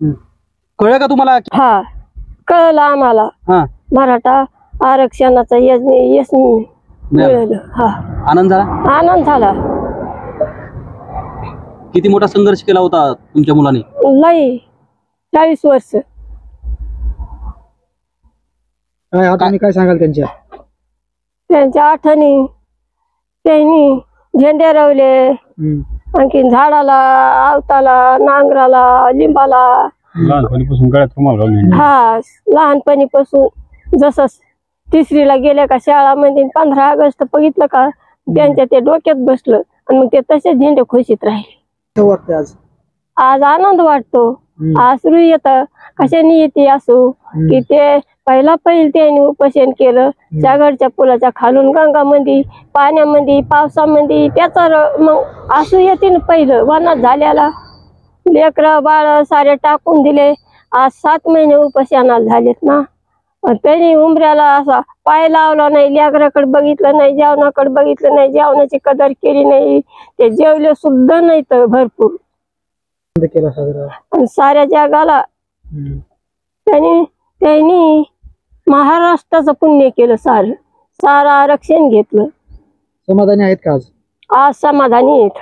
कळलं का तुम्हाला? हा कळलं आम्हाला. हा, मराठा आरक्षणाचा यश मिळालं. हा आनंद झाला. आनंद झाला. किती मोठा संघर्ष केला होता तुमच्या मुलाने? लई 40 वर्ष. काय आठवणी काय सांगाल त्यांच्या? त्यांच्या आठवणी, त्यांनी झेंडे रवले, आणखीन झाडाला, आवताला, नांगराला, लिंबाला. लहानपणीपासून गळ्यात रुमाल घालून. हा लहानपणीपासून जसं 3रीला गेल्या का शाळामध्ये 15 ऑगस्ट बघितलं का त्यांच्या ते डोक्यात बसलं आणि मग ते तसेच झेंडे खुशीत राहिले. वाटते आज? आज आनंद वाटतो. आसरू येतं कशाने येते असो की ते पहिलं त्यांनी उपोषण केलं. जागडच्या पुलाच्या खालून गंगामध्ये, पाण्यामध्ये, पावसामध्ये त्याचा मग आसू येते ना. पहिलं वनात झाल्याला लेकरं बाळ सारे टाकून दिले. आज 7 महिने उपोषणाला झालेत ना. त्यांनी उंबऱ्याला असा पाय लावला नाही, लेकराकडे बघितलं नाही, जेवणाकडे बघितलं नाही, जेवणाची कदर केली नाही. ते जेवले सुद्धा नाही तर भरपूर केला साजरा. आणि साऱ्या जगाला त्यांनी महाराष्ट्राचं पुण्य केलं. सारं आरक्षण घेतलं. समाधानी आहेत का आज? आज समाधानी आहेत.